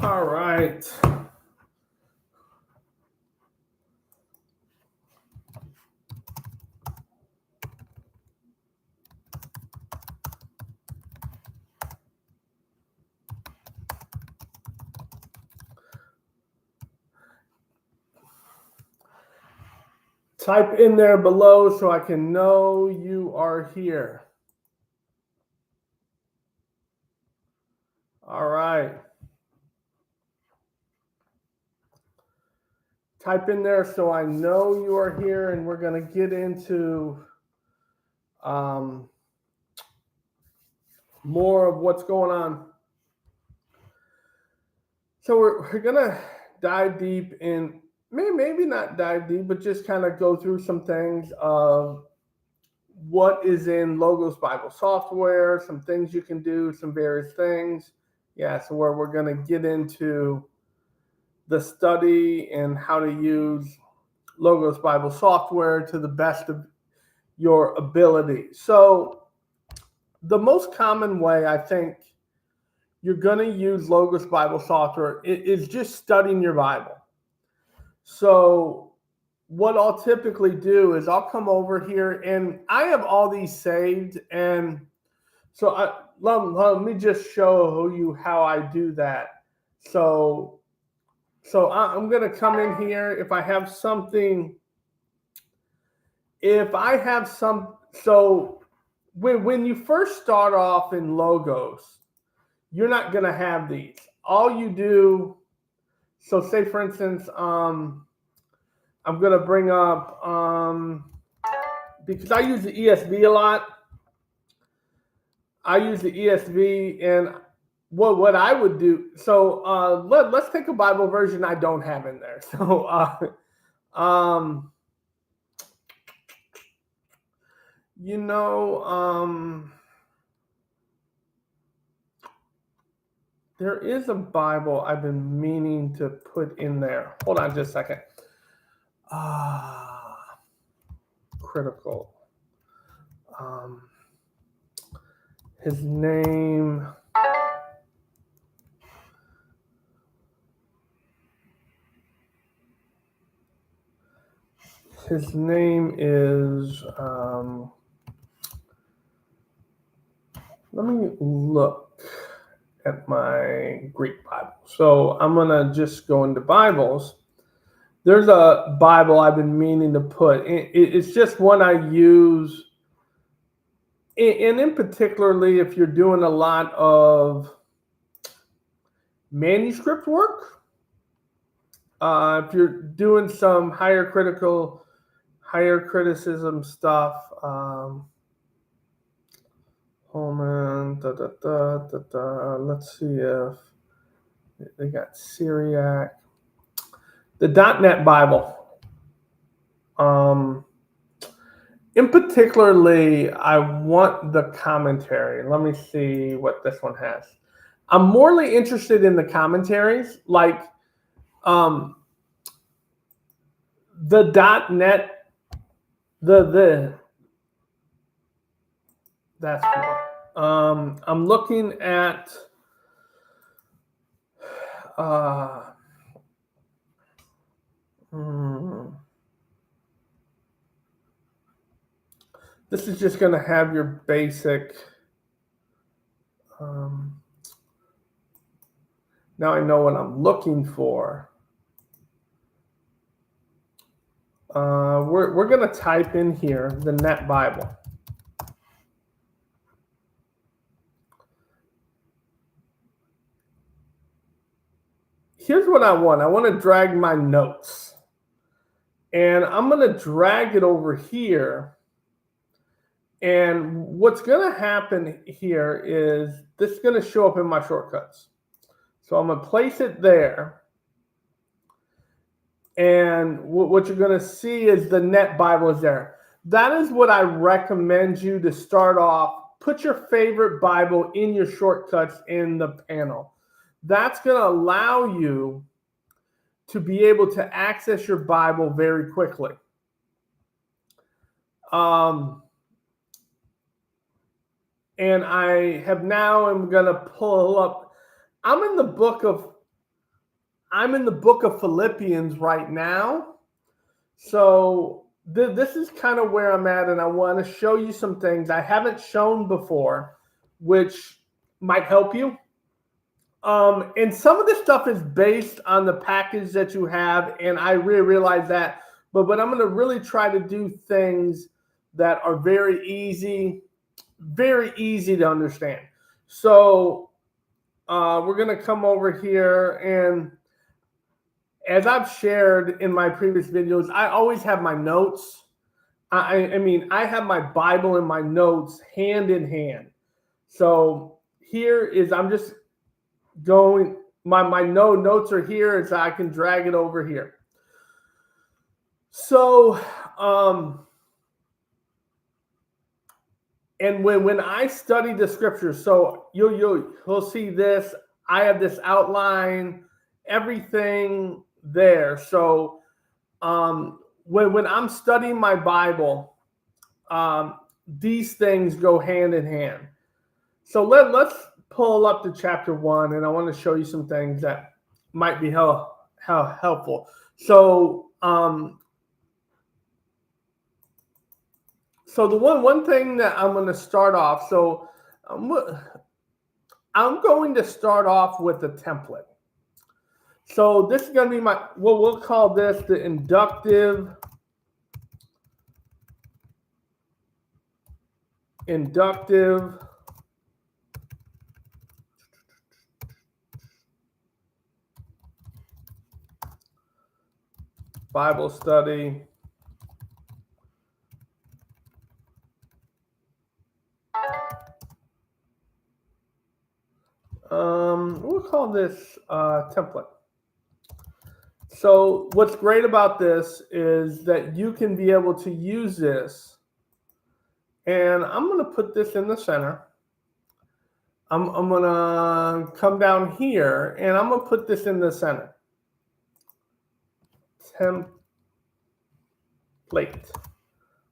All right. Type in there below so I can know you are here. All right. Type in there so I know you are here, and we're going to get into more of what's going on. So we're going to dive deep in, maybe not dive deep, but just kind of go through some things of what is in Logos Bible software, some things you can do, some various things. Yeah, so where we're going to get into the study and how to use Logos Bible software to the best of your ability. So the most common way I think you're going to use Logos Bible software is just studying your Bible. So what I'll typically do is I'll come over here, and I have all these saved, and so let me just show you how I do that. So I'm going to come in here. If I have something, so when you first start off in Logos, you're not going to have these. All you do, so say for instance, I'm going to bring up, because I use the ESV a lot. I use the ESV, and what I would do. So let's take a Bible version I don't have in there. So there is a Bible I've been meaning to put in there. Hold on just a second. Critical. His name. His name is. Let me look at my Greek Bible. So I'm gonna just go into Bibles. There's a Bible I've been meaning to put. It's just one I use, and in particularly if you're doing a lot of manuscript work, if you're doing some higher criticism stuff. Holman, let's see if they got Syriac. The .NET Bible. In particularly, I want the commentary. Let me see what this one has. I'm morely interested in the commentaries, like the .NET, that's cool. I'm looking at This is just going to have your basic. Now I know what I'm looking for. We're going to type in here the Net Bible. Here's what I want. I want to drag my notes. And I'm going to drag it over here. And what's going to happen here is this is going to show up in my shortcuts. So I'm going to place it there. And what you're going to see is the Net Bible is there. That is what I recommend you to start off. Put your favorite Bible in your shortcuts in the panel. That's going to allow you to be able to access your Bible very quickly. And I have now am going to pull up. I'm in the book of Philippians right now. So this is kind of where I'm at, and I want to show you some things I haven't shown before, which might help you. And some of this stuff is based on the package that you have, and I really realize that. But I'm going to really try to do things that are very easy to understand. So we're going to come over here, and as I've shared in my previous videos, I always have my notes. I mean, I have my Bible and my notes hand in hand. So here is, I'm just going, my notes are here, so I can drag it over here. So, and when I study the scriptures, so you'll see this. I have this outline, everything there. So when I'm studying my Bible, these things go hand in hand. So let's pull up to chapter 1, and I want to show you some things that might be helpful. So so the one thing that I'm going to start off. So I'm going to start off with a template. So this is going to be my, we'll call this the inductive Bible study. We'll call this template. So what's great about this is that you can be able to use this, and I'm going to put this in the center. I'm going to come down here, and I'm going to put this in the center. Template.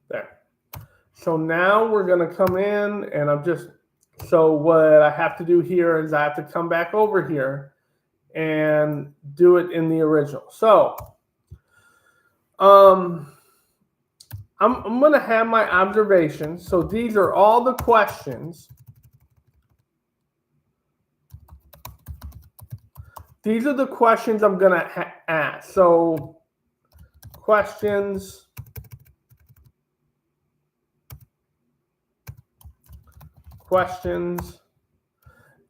There. So now we're going to come in, and so what I have to do here is I have to come back over here and do it in the original. So I'm going to have my observations. So these are all the questions. These are the questions I'm going to ask. So questions.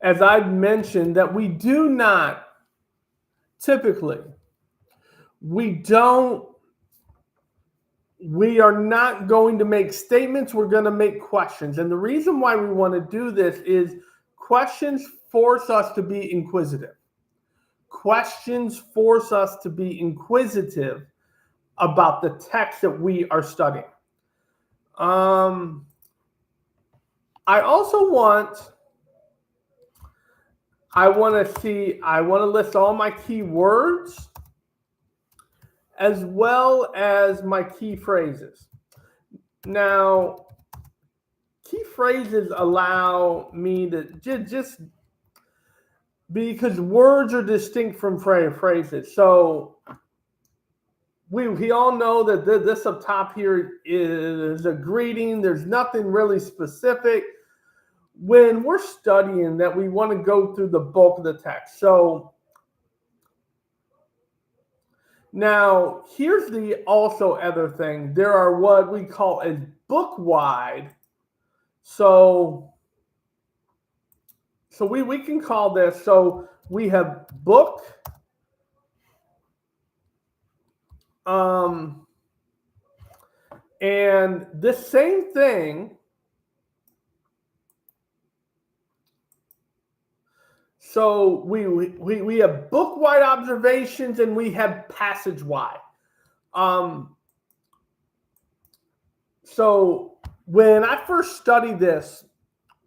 As I've mentioned, that we do not typically, we are not going to make statements. We're going to make questions. And the reason why we want to do this is questions force us to be inquisitive. Questions force us to be inquisitive about the text that we are studying. I also want to list all my key words as well as my key phrases. Now, key phrases allow me to just because words are distinct from phrases. So we all know that this up top here is a greeting. There's nothing really specific. When we're studying that, we want to go through the bulk of the text. So now here's the also other thing. There are what we call a book wide. So we can call this, so we have book, and the same thing. So we have book wide observations and we have passage wide. So when I first studied this,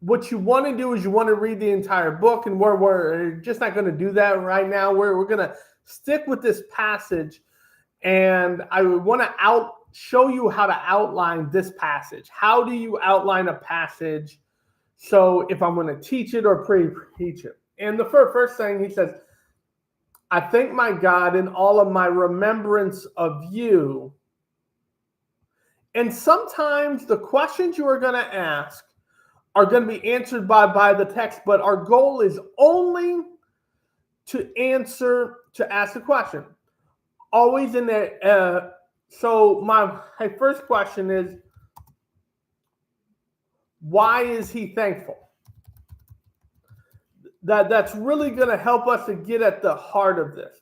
what you want to do is you want to read the entire book, and we're just not going to do that right now. We're going to stick with this passage, and I would want to show you how to outline this passage. How do you outline a passage? So if I'm going to teach it or preach it. And the first thing he says, I thank my God in all of my remembrance of you. And sometimes the questions you are going to ask are going to be answered by the text, but our goal is only to ask the question. Always in there. So my first question is, why is he thankful? That's really going to help us to get at the heart of this.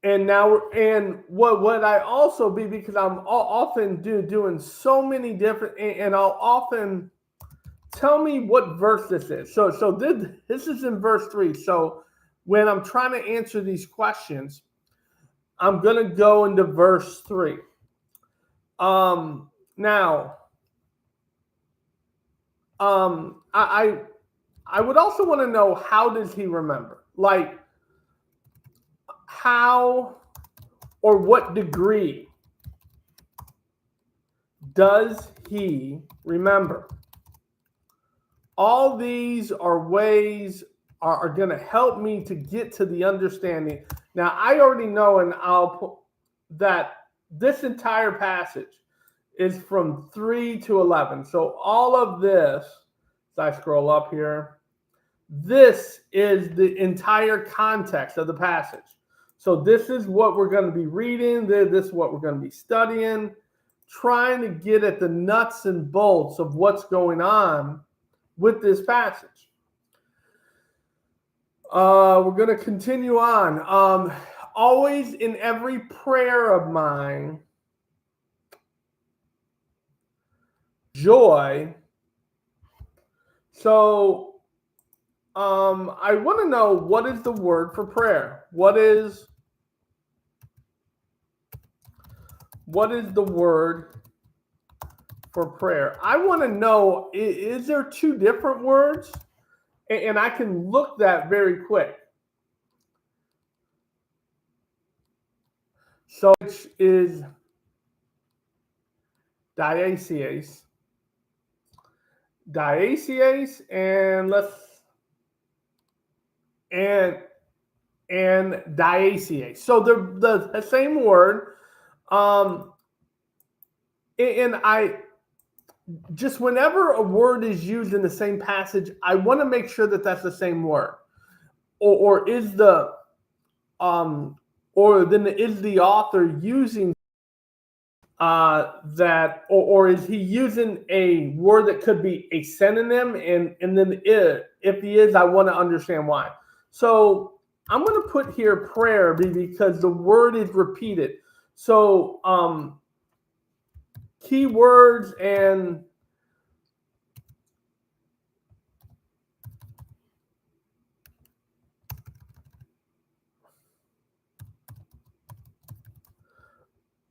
And now, and what I also be, because I'm often doing so many different, and I'll often tell me what verse this is. So this is in verse 3. So when I'm trying to answer these questions, I'm going to go into verse 3. Now, I would also want to know, how does he remember? Like, how or what degree does he remember? All these are ways are going to help me to get to the understanding. Now, I already know, and that this entire passage is from 3 to 11. So all of this, as I scroll up here, this is the entire context of the passage. So this is what we're going to be reading. This is what we're going to be studying, trying to get at the nuts and bolts of what's going on with this passage. We're going to continue on. Always in every prayer of mine, joy. So I want to know, what is the word for prayer? What is the word for prayer? I want to know, is there two different words? And I can look that very quick. So which is diaceas, and diaceas. So they're the same word. And I just, whenever a word is used in the same passage, I want to make sure that that's the same word, or is the is the author using that, or is he using a word that could be a synonym? And then if he is, I want to understand why. So I'm going to put here prayer because the word is repeated. So keywords, and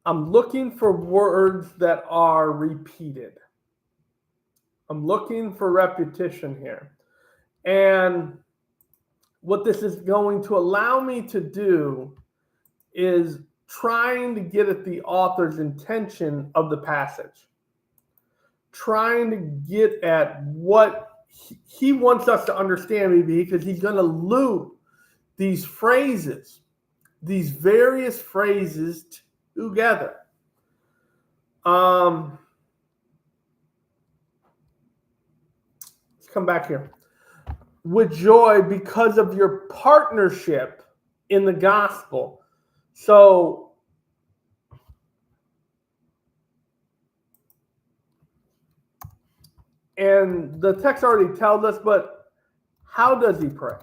I'm looking for words that are repeated. I'm looking for repetition here. And what this is going to allow me to do is trying to get at the author's intention of the passage, trying to get at what he wants us to understand, maybe, because he's going to loop these phrases these various phrases together. Let's come back here. With joy because of your partnership in the gospel. So, and the text already tells us, but how does he pray?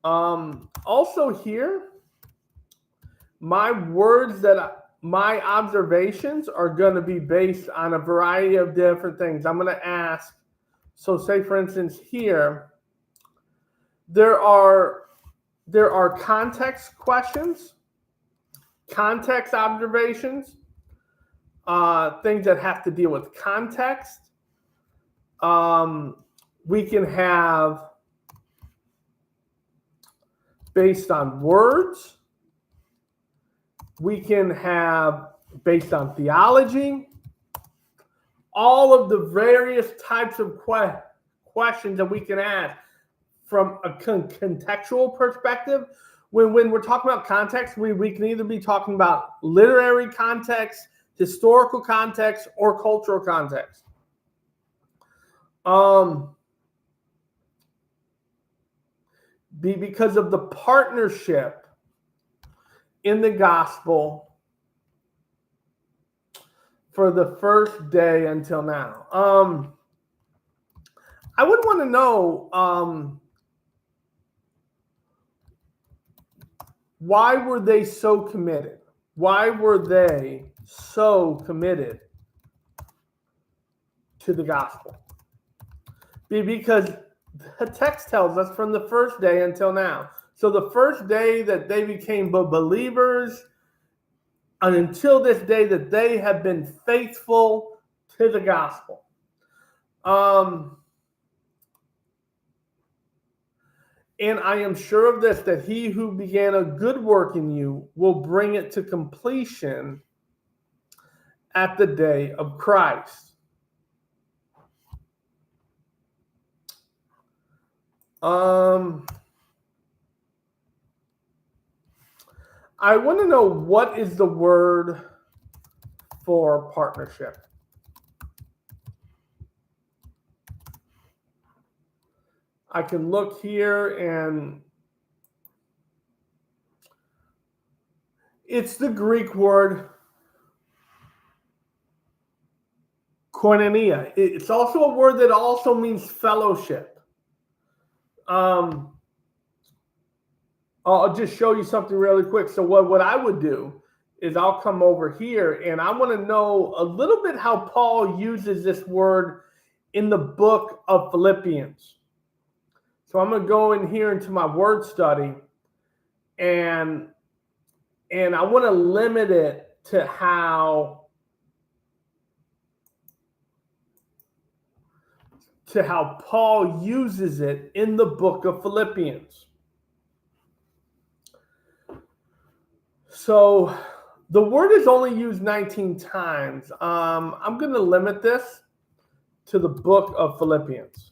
Also here, my observations are going to be based on a variety of different things. I'm going to ask, so say for instance here, there are context questions, context observations, things that have to deal with context. We can have based on words. We can have based on theology. All of the various types of questions that we can ask from a contextual perspective. When we're talking about context, we can either be talking about literary context, historical context, or cultural context. Because of the partnership in the gospel for the first day until now. I would want to know why were they so committed? Why were they so committed to the gospel? Because the text tells us from the first day until now. So the first day that they became believers, and until this day that they have been faithful to the gospel. And I am sure of this, that he who began a good work in you will bring it to completion at the day of Christ. I want to know, what is the word for partnership? I can look here and it's the Greek word koinonia. It's also a word that also means fellowship. I'll just show you something really quick. So what I would do is I'll come over here and I want to know a little bit how Paul uses this word in the book of Philippians. So I'm going to go in here into my word study and I want to limit it to how Paul uses it in the book of Philippians. So the word is only used 19 times. I'm going to limit this to the book of Philippians.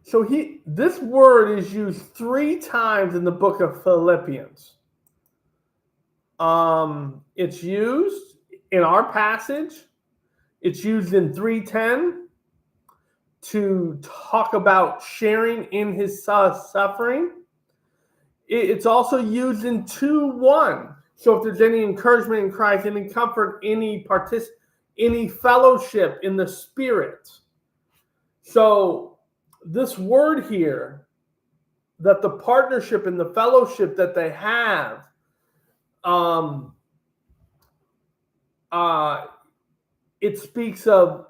So this word is used 3 times in the book of Philippians. It's used in our passage. It's used in 3:10 to talk about sharing in his suffering. It's also used in 2:1. So if there's any encouragement in Christ, any comfort, any fellowship in the Spirit. So this word here, that the partnership and the fellowship that they have, it speaks of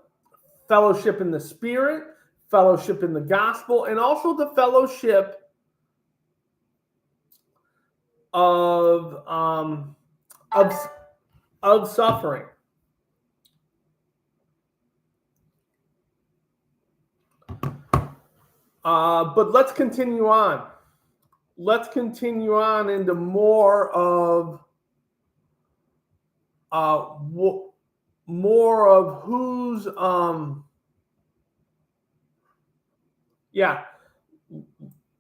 fellowship in the Spirit, fellowship in the gospel, and also the fellowship of suffering. But let's continue on. Let's continue on into more of who's Yeah.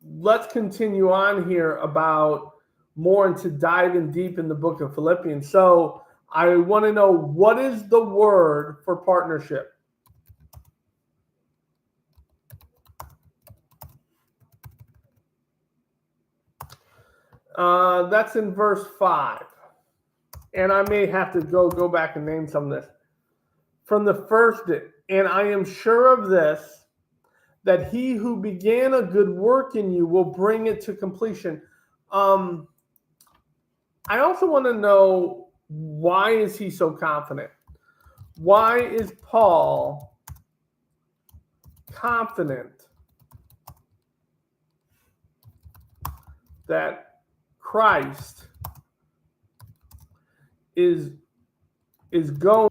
Let's continue on here about more into diving deep in the book of Philippians. So I want to know, what is the word for partnership? That's in verse 5. And I may have to go back and name some of this. From the first, and I am sure of this, that he who began a good work in you will bring it to completion. I also want to know, why is he so confident? Why is Paul confident that Christ is going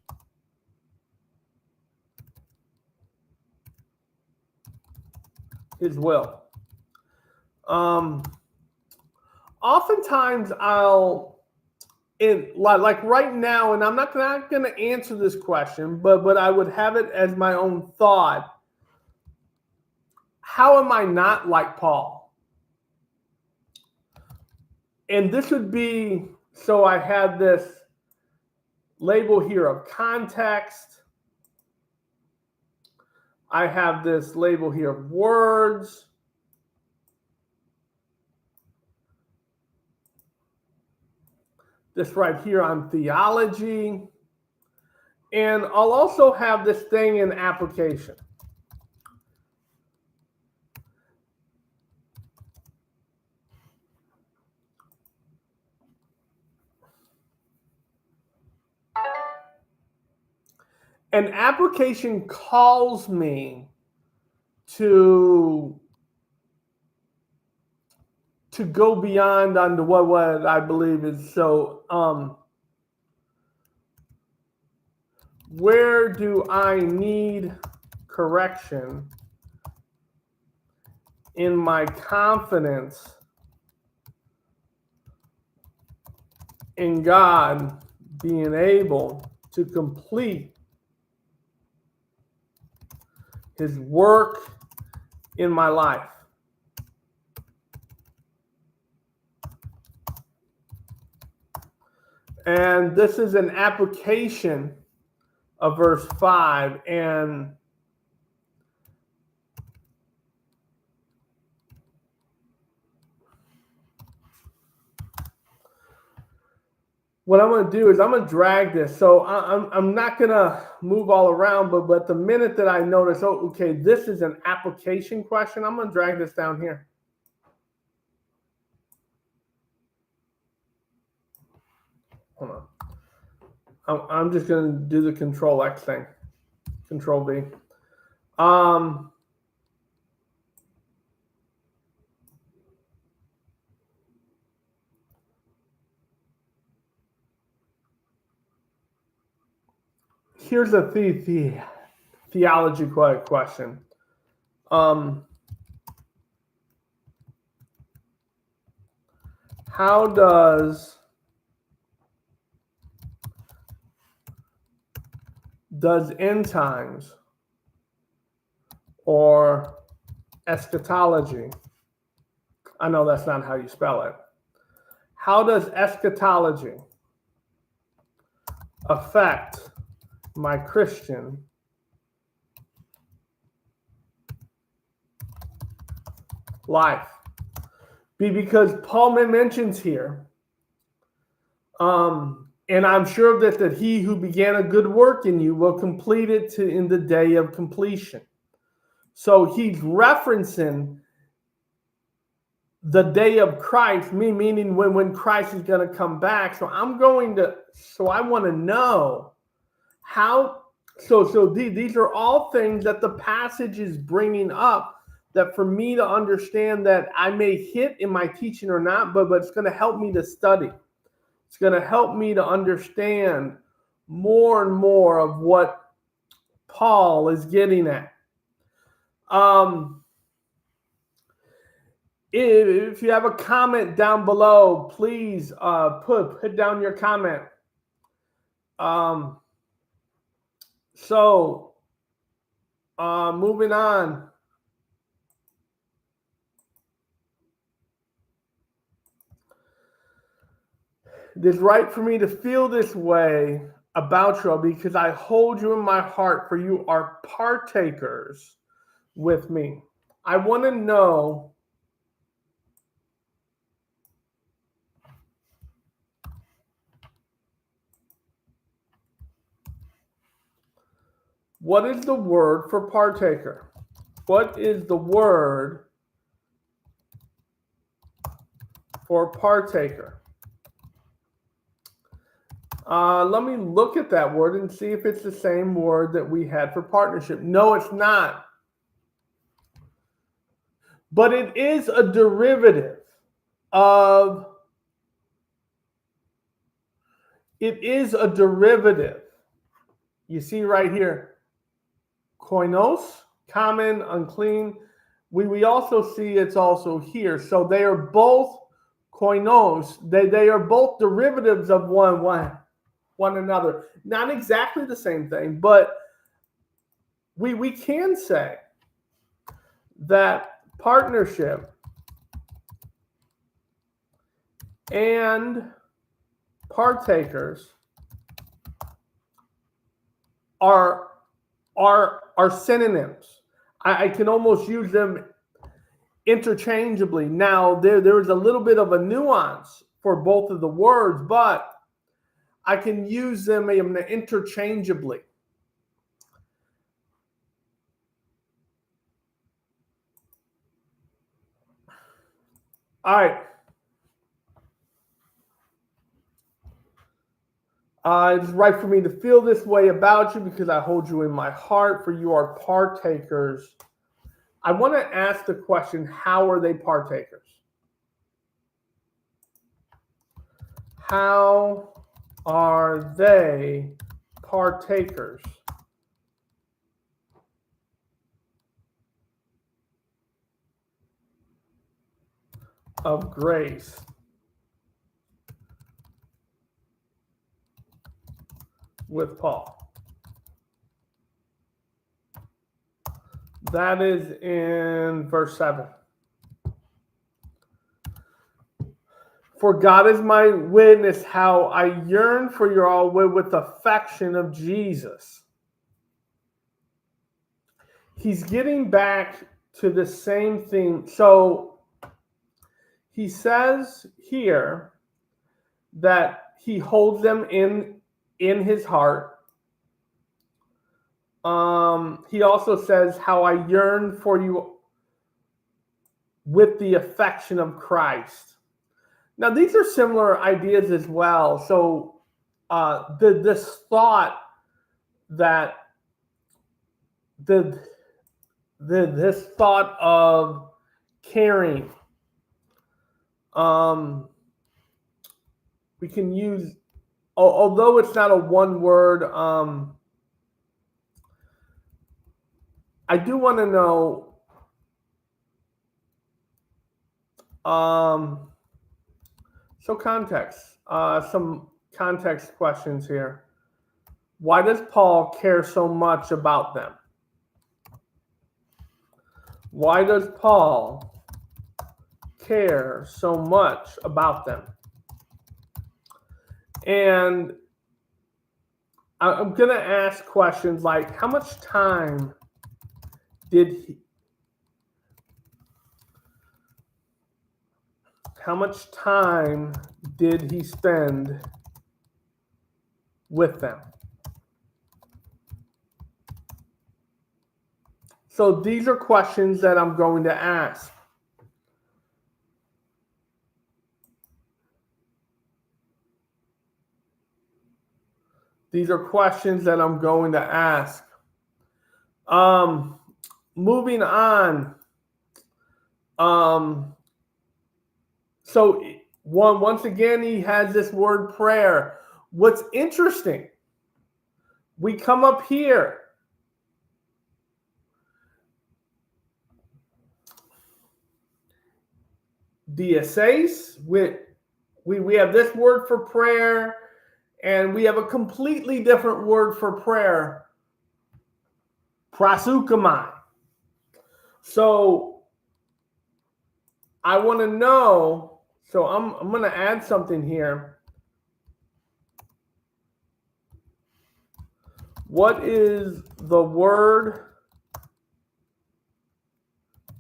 his will? Oftentimes I'll, in like right now, and I'm not going to answer this question, but I would have it as my own thought. How am I not like Paul? And this would be, so I had this label here of context. I have this label here of words. This right here on theology. And I'll also have this thing in application. An application calls me to go beyond on what I believe is. So where do I need correction in my confidence in God being able to complete his work in my life? And this is an application of verse 5. And what I'm going to do is I'm going to drag this. So I'm not going to move all around, but the minute that I notice, oh, okay, this is an application question, I'm going to drag this down here. Hold on. I'm just going to do the Control X thing. Control V. Here's a theology question. How does end times or eschatology, I know that's not how you spell it, how does eschatology affect my Christian life? Because Paul mentions here, and I'm sure that he who began a good work in you will complete it in the day of completion. So he's referencing the day of Christ, meaning when Christ is going to come back. So I want to know how. So these are all things that the passage is bringing up, that for me to understand, that I may hit in my teaching or not, but it's going to help me to study. It's going to help me to understand more and more of what Paul is getting at. If you have a comment down below, please put down your comment. So moving on. It is right for me to feel this way about you all because I hold you in my heart, for you are partakers with me. I want to know what is the word for partaker? What is the word for partaker? Let me look at that word and see if it's the same word that we had for partnership. No, it's not. But it is a derivative of, you see right here, koinos, common, unclean. We also see it's also here. So they are both koinos. They are both derivatives of one another. Not exactly the same thing, but we can say that partnership and partakers are synonyms. I can almost use them interchangeably. Now, there is a little bit of a nuance for both of the words, but I can use them interchangeably. All right. It's right for me to feel this way about you because I hold you in my heart, for you are partakers. I want to ask the question, how are they partakers? How are they partakers of grace with Paul? That is in verse 7. For God is my witness, how I yearn for you all with affection of Jesus. He's getting back to the same thing. So he says here that he holds them in his heart. He also says how I yearn for you with the affection of Christ. Now, these are similar ideas as well. So this thought that this thought of caring, we can use, although it's not a one word, I do want to know, so context, some context questions here. Why does Paul care so much about them? Why does Paul care so much about them? And I'm going to ask questions like, how much time did he spend with them? So these are questions that I'm going to ask. These are questions that I'm going to ask. Moving on. So once again, he has this word prayer. What's interesting, we come up here. Dieseis, we have this word for prayer, and we have a completely different word for prayer, proseuchomai. So I want to know, so I'm going to add something here. What is the word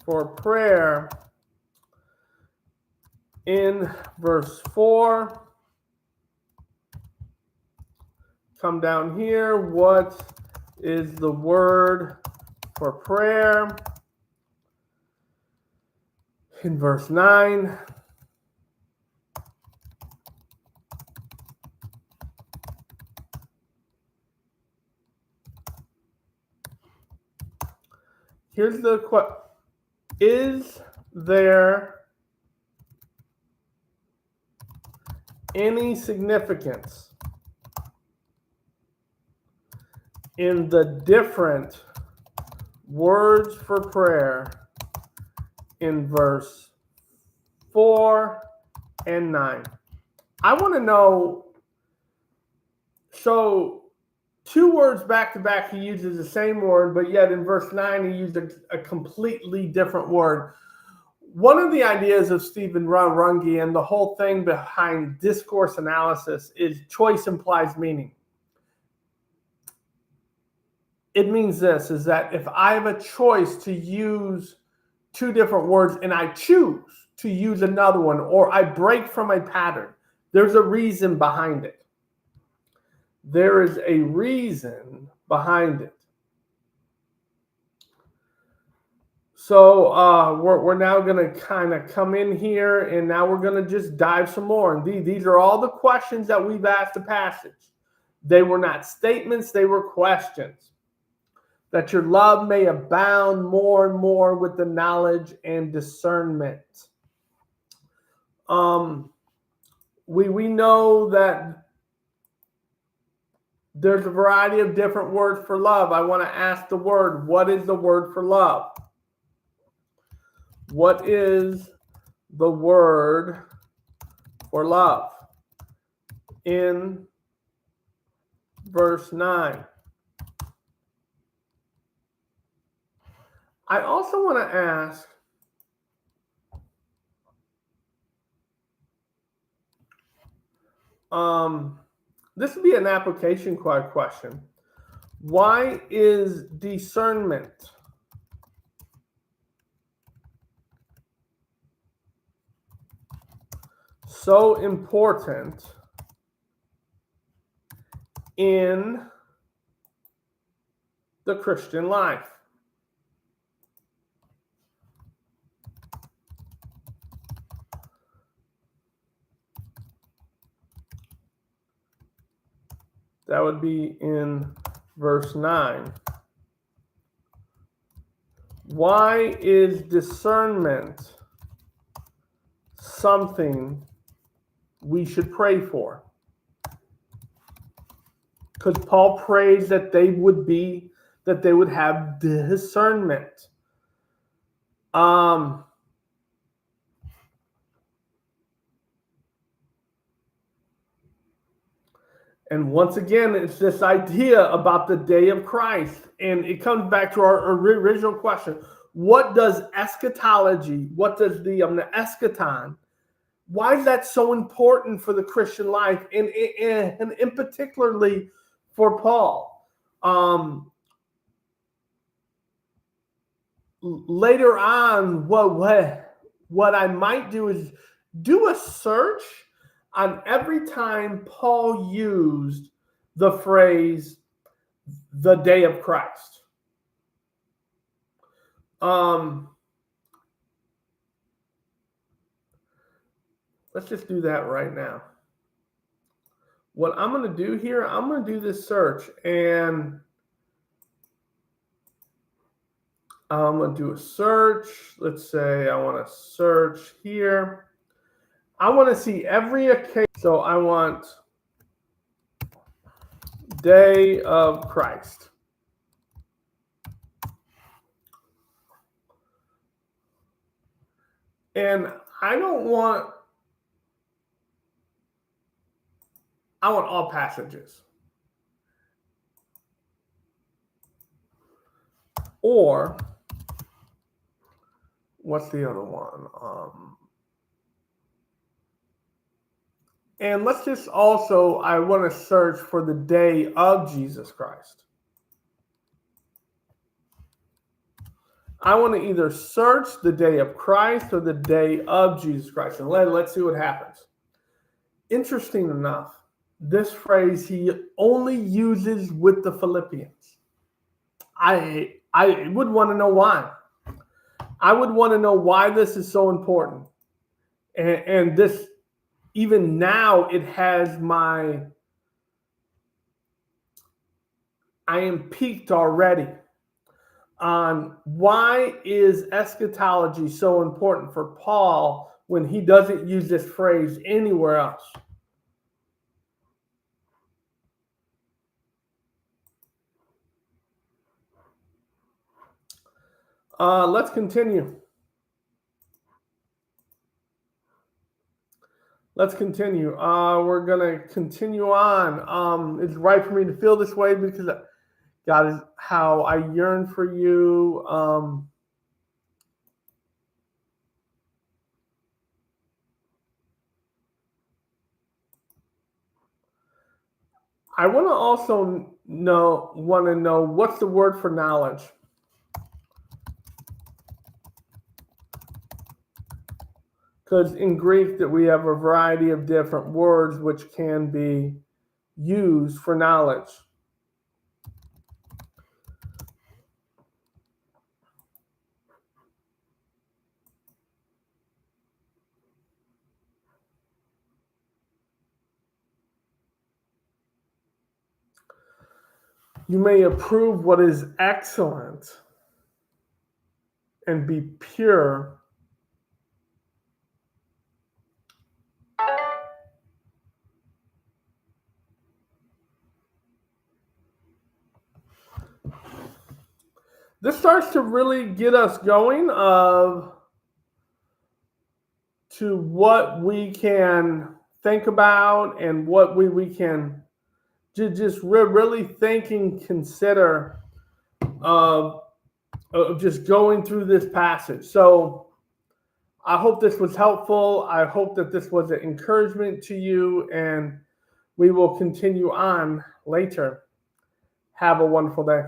for prayer in verse 4? Come down here. What is the word for prayer in verse 9? Here's the question. Is there any significance in the different words for prayer in verse 4 and 9? I want to know. So, two words back to back, he uses the same word, but yet in verse 9, he used a completely different word. One of the ideas of Stephen Runge and the whole thing behind discourse analysis is choice implies meaning. It means this, is that if I have a choice to use two different words and I choose to use another one, or I break from a pattern, there's a reason behind it. There is a reason behind it. So we're now going to kind of come in here, and now we're going to just dive some more. And these are all the questions that we've asked the passage. They were not statements, they were questions. That your love may abound more and more with the knowledge and discernment. We know that there's a variety of different words for love. I want to ask the word, what is the word for love? What is the word for love? In verse 9. I also want to ask, this would be an application question. Why is discernment so important in the Christian life? That would be in verse 9. Why is discernment something we should pray for? Because Paul prays that they would have discernment. And once again, it's this idea about the day of Christ. And it comes back to our original question. What does eschatology, what does the eschaton, why is that so important for the Christian life? And in particularly for Paul. Later on, what I might do is do a search on every time Paul used the phrase the day of Christ. Let's just do that right now. What I'm going to do here, I'm going to do this search, and I'm going to do a search. Let's say I want to search here. I want to see every occasion. So I want day of Christ. And I want all passages. Or what's the other one? And let's just also, I want to search for the day of Jesus Christ. I want to either search the day of Christ or the day of Jesus Christ. And let's see what happens. Interesting enough, this phrase he only uses with the Philippians. I would want to know why. I would want to know why this is so important. And this, even now, it has I am piqued already on why is eschatology so important for Paul when he doesn't use this phrase anywhere else. Let's continue. Let's continue. We're going to continue on. It's right for me to feel this way because God is how I yearn for you. I want to also know what's the word for knowledge. Because in Greek that we have a variety of different words which can be used for knowledge. You may approve what is excellent and be pure. This starts to really get us going to what we can think about and what we can just really think and consider of just going through this passage. So I hope this was helpful. I hope that this was an encouragement to you, and we will continue on later. Have a wonderful day.